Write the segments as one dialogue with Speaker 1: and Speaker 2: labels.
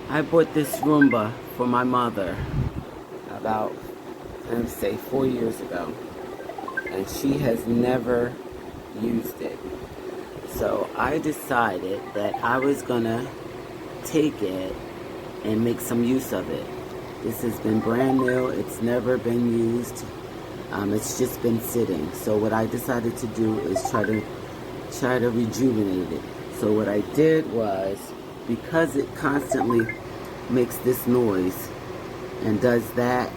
Speaker 1: I bought this Roomba for my mother about, let me say, 4 years ago. And she has never used it. So I decided that I was gonna take it and make some use of it. This has been brand new. It's never been used. It's just been sitting. So what I decided to do is try to rejuvenate it. So what I did was, because it constantly makes this noise and does that,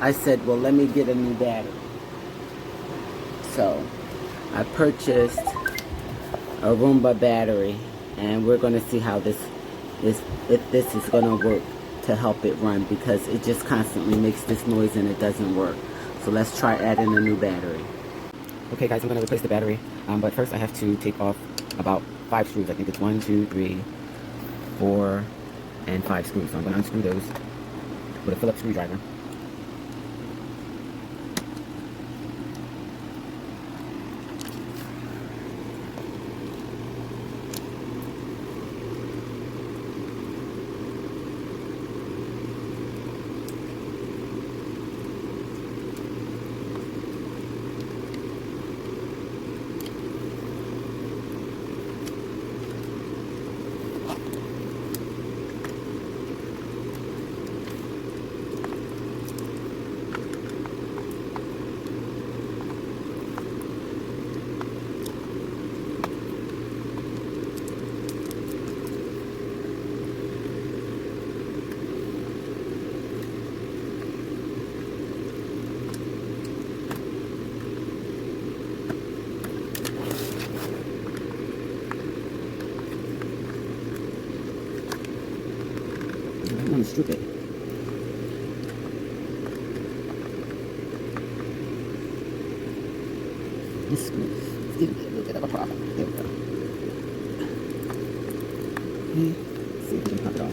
Speaker 1: I said, well, let me get a new battery. So I purchased a Roomba battery, and we're going to see how if this is going to work to help it run, because it just constantly makes this noise and it doesn't work. So let's try adding a new battery. Okay guys, I'm going to replace the battery, but first I have to take off about 5 screws. I think it's 1, 2, 3, 4, and 5 screws. So I'm going to unscrew those with a Phillips screwdriver. I'm going to strip it. This screw is giving me a little bit of a problem. There we go. Okay. Let's see if we can pop it off.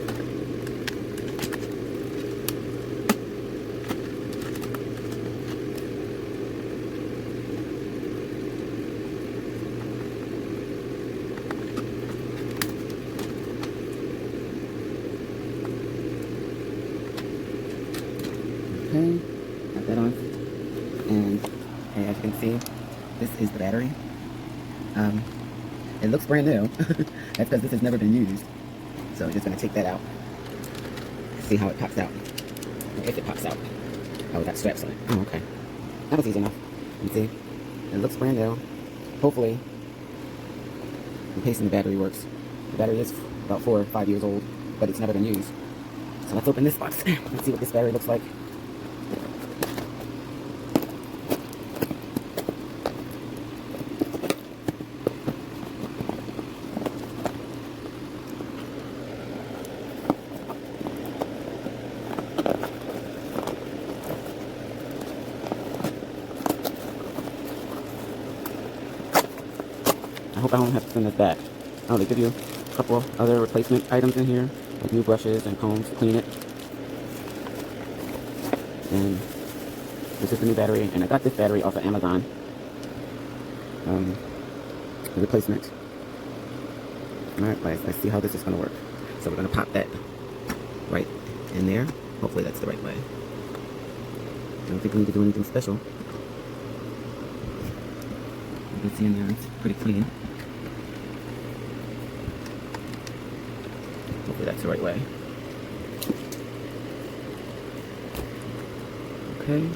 Speaker 1: Okay, got that on. And as you can see, this is the battery. It looks brand new. That's because this has never been used. So I'm just going to take that out. See how it pops out. Or if it pops out. Oh, we got straps on it. Oh, okay. That was easy enough. You see? It looks brand new. Hopefully, replacing the battery works. The battery is about 4 or 5 years old, but it's never been used. So let's open this box. Let's see what this battery looks like. I hope I don't have to send this back. Oh, they give you a couple other replacement items in here, like new brushes and combs to clean it. And this is the new battery, and I got this battery off of Amazon. The replacement. Alright, let's see how this is going to work. So we're going to pop that right in there. Hopefully that's the right way. I don't think we need to do anything special. You can see in there, it's pretty clean. Hopefully that's the right way. Okay.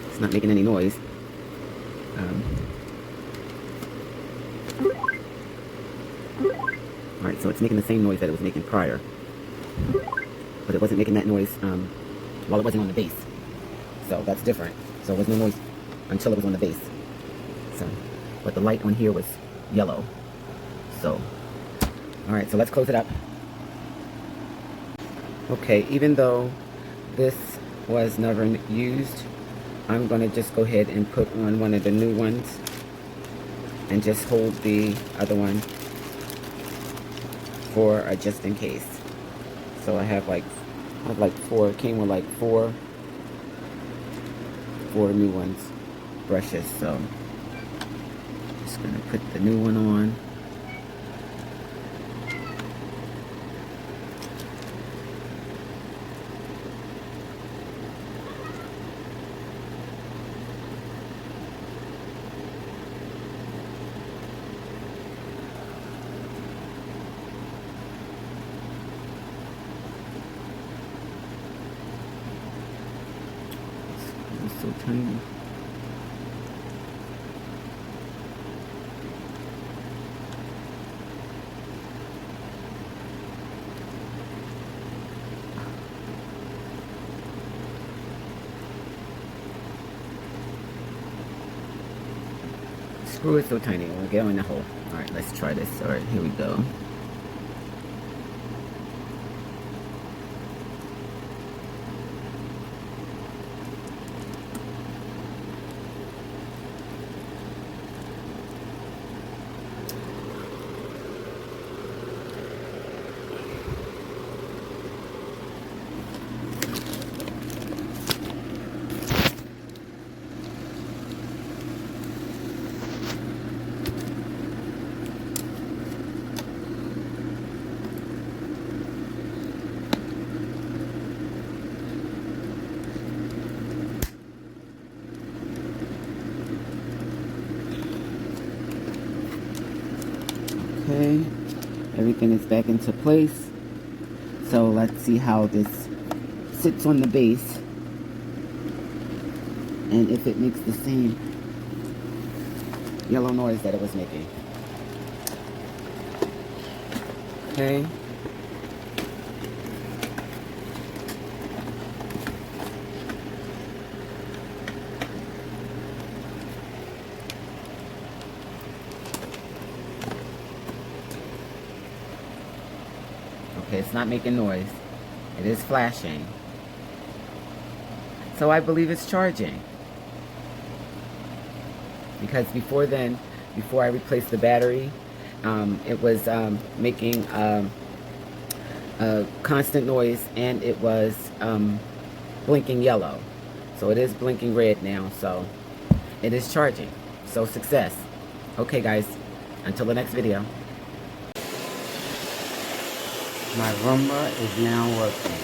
Speaker 1: It's not making any noise. Alright, so it's making the same noise that it was making prior. But it wasn't making that noise while it wasn't on the base. So that's different. So there was no noise until it was on the base. So, but the light on here was yellow. So, alright, so let's close it up. Okay, even though this was never used, I'm going to just go ahead and put on one of the new ones and just hold the other one for a just in case. So I have like 4, it came with like four new ones, brushes. So just going to put the new one on. tiny. Screw is so tiny. We'll get in the hole. Alright, let's try this. Alright, here we go. Okay, everything is back into place. So let's see how this sits on the base and if it makes the same yellow noise that it was making. Okay. Okay, it's not making noise. It is flashing. So I believe it's charging. Because before then, before I replaced the battery, it was making a constant noise, and it was blinking yellow. So it is blinking red now, so it is charging. So success. Okay guys, until the next video. My Roomba is now working.